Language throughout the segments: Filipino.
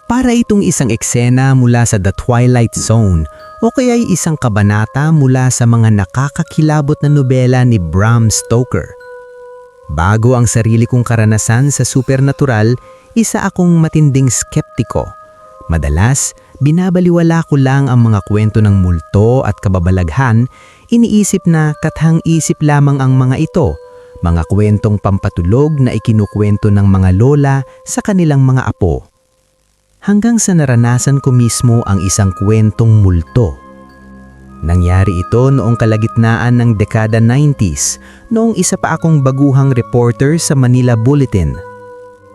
Para itong isang eksena mula sa The Twilight Zone o kaya'y isang kabanata mula sa mga nakakakilabot na nobela ni Bram Stoker. Bago ang sarili kong karanasan sa supernatural, isa akong matinding skeptiko. Madalas, binabaliwala ko lang ang mga kwento ng multo at kababalaghan, iniisip na kathang-isip lamang ang mga ito, mga kwentong pampatulog na ikinukwento ng mga lola sa kanilang mga apo. Hanggang sa naranasan ko mismo ang isang kwentong multo. Nangyari ito noong kalagitnaan ng dekada 90s, noong isa pa akong baguhang reporter sa Manila Bulletin.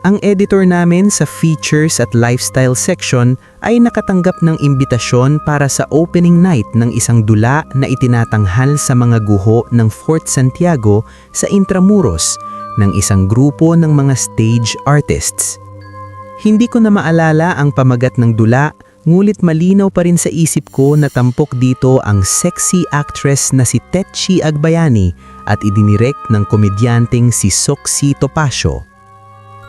Ang editor namin sa features at lifestyle section ay nakatanggap ng imbitasyon para sa opening night ng isang dula na itinatanghal sa mga guho ng Fort Santiago sa Intramuros ng isang grupo ng mga stage artists. Hindi ko na maalala ang pamagat ng dula, ngulit malinaw pa rin sa isip ko na tampok dito ang sexy actress na si Tetchi Agbayani at idinirect ng komedyanteng si Soxy Topacio.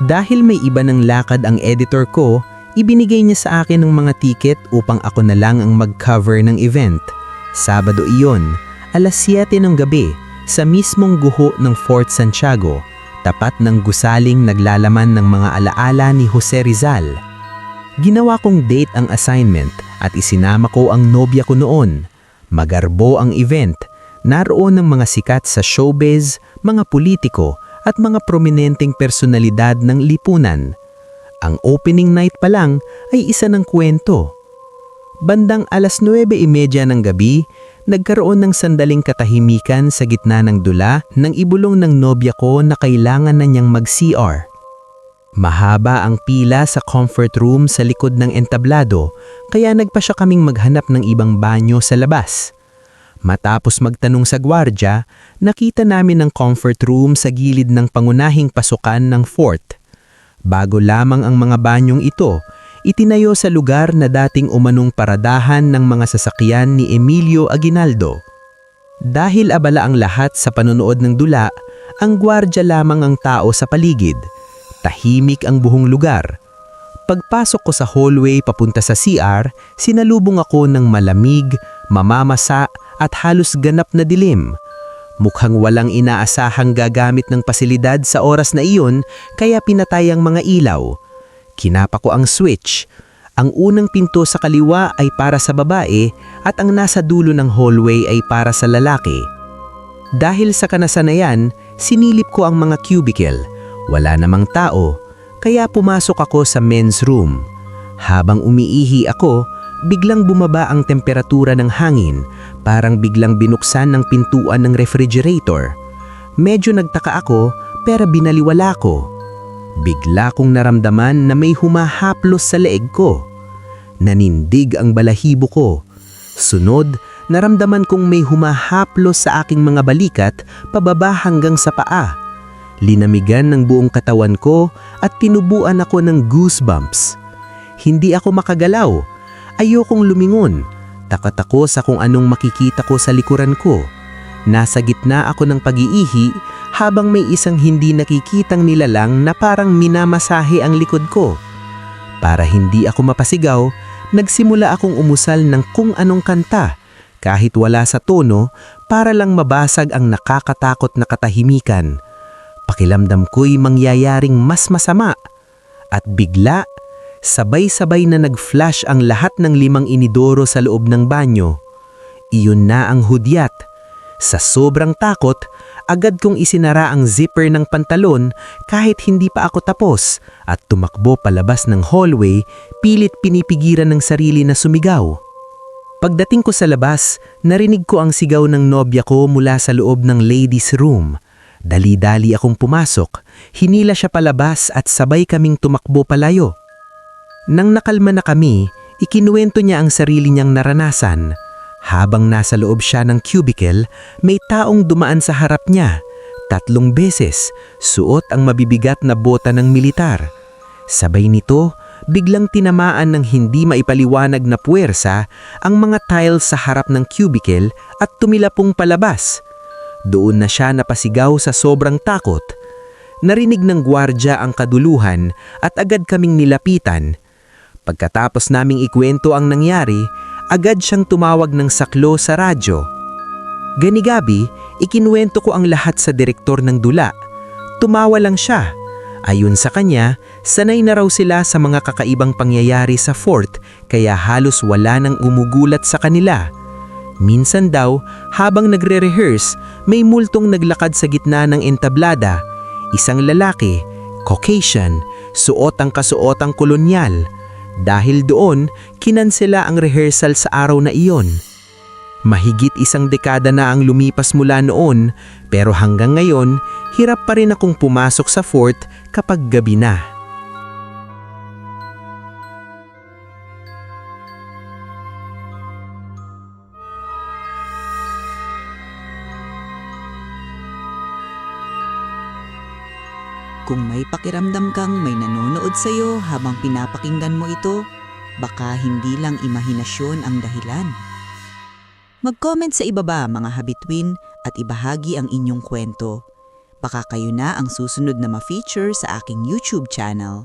Dahil may iba ng lakad ang editor ko, ibinigay niya sa akin ng mga tiket upang ako na lang ang mag-cover ng event. Sabado iyon, alas 7 ng gabi, sa mismong guho ng Fort Santiago, tapat ng gusaling naglalaman ng mga alaala ni Jose Rizal. Ginawa kong date ang assignment at isinama ko ang nobya ko noon. Magarbo ang event, naroon ng mga sikat sa showbiz, mga politiko, at mga prominenteng personalidad ng lipunan. Ang opening night pa lang ay isa ng kwento. Bandang alas 9:30 ng gabi, nagkaroon ng sandaling katahimikan sa gitna ng dula nang ibulong ng nobya ko na kailangan na niyang mag-CR. Mahaba ang pila sa comfort room sa likod ng entablado, kaya nagpa siya kaming maghanap ng ibang banyo sa labas. Matapos magtanong sa gwardya, nakita namin ang comfort room sa gilid ng pangunahing pasukan ng fort. Bago lamang ang mga banyong ito, itinayo sa lugar na dating umanong paradahan ng mga sasakyan ni Emilio Aguinaldo. Dahil abala ang lahat sa panonood ng dula, ang gwardya lamang ang tao sa paligid. Tahimik ang buong lugar. Pagpasok ko sa hallway papunta sa CR, sinalubong ako ng malamig, mamamasa at halos ganap na dilim. Mukhang walang inaasahang gagamit ng pasilidad sa oras na iyon, kaya pinatay ang mga ilaw. Kinapa ko ang switch. Ang unang pinto sa kaliwa ay para sa babae at ang nasa dulo ng hallway ay para sa lalaki. Dahil sa kanasanayan, sinilip ko ang mga cubicle. Wala namang tao, kaya pumasok ako sa men's room. Habang umiihi ako, biglang bumaba ang temperatura ng hangin, parang biglang binuksan ng pintuan ng refrigerator. Medyo nagtaka ako, pero binaliwala ko. Bigla kong naramdaman na may humahaplos sa leeg ko. Nanindig ang balahibo ko. Sunod, naramdaman kong may humahaplos sa aking mga balikat pababa hanggang sa paa. Linamigan ng buong katawan ko at tinubuan ako ng goosebumps. Hindi ako makagalaw. Ayokong lumingon. Takot ako sa kung anong makikita ko sa likuran ko. Nasa gitna ako ng pag-iihi habang may isang hindi nakikitang nilalang na parang minamasahe ang likod ko. Para hindi ako mapasigaw, nagsimula akong umusal ng kung anong kanta, kahit wala sa tono, para lang mabasag ang nakakatakot na katahimikan. Pakiramdam ko'y mangyayaring mas masama. At bigla, sabay-sabay na nag-flash ang lahat ng 5 inidoro sa loob ng banyo. Iyon na ang hudyat. Sa sobrang takot, agad kong isinara ang zipper ng pantalon kahit hindi pa ako tapos at tumakbo palabas ng hallway, pilit pinipigilan ng sarili na sumigaw. Pagdating ko sa labas, narinig ko ang sigaw ng nobya ko mula sa loob ng ladies' room. Dali-dali akong pumasok, hinila siya palabas at sabay kaming tumakbo palayo. Nang nakalma na kami, ikinuwento niya ang sarili niyang naranasan. Habang nasa loob siya ng cubicle, may taong dumaan sa harap niya. 3 beses, suot ang mabibigat na bota ng militar. Sabay nito, biglang tinamaan ng hindi maipaliwanag na puwersa ang mga tiles sa harap ng cubicle at tumilapong palabas. Doon na siya napasigaw sa sobrang takot. Narinig ng gwardya ang kaduluhan at agad kaming nilapitan. Pagkatapos naming ikwento ang nangyari, agad siyang tumawag ng saklo sa radyo. Gani-gabi, ikinuwento ko ang lahat sa direktor ng dula. Tumawa lang siya. Ayon sa kanya, sanay na raw sila sa mga kakaibang pangyayari sa fort kaya halos wala nang umugulat sa kanila. Minsan daw, habang nagre-rehearse, may multong naglakad sa gitna ng entablada. Isang lalaki, Caucasian, suot ang kasuotang kolonyal. Dahil doon, kinansela ang rehearsal sa araw na iyon. Mahigit 1 dekada na ang lumipas mula noon, pero hanggang ngayon, hirap pa rin akong pumasok sa fort kapag gabi na. Kung may pakiramdam kang may nanonood sa'yo habang pinapakinggan mo ito, baka hindi lang imahinasyon ang dahilan. Mag-comment sa ibaba mga habituin at ibahagi ang inyong kwento. Baka kayo na ang susunod na ma-feature sa aking YouTube channel.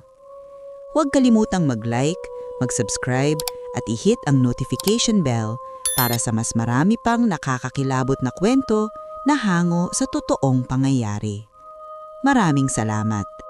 Huwag kalimutang mag-like, mag-subscribe at i-hit ang notification bell para sa mas marami pang nakakakilabot na kwento na hango sa totoong pangyayari. Maraming salamat.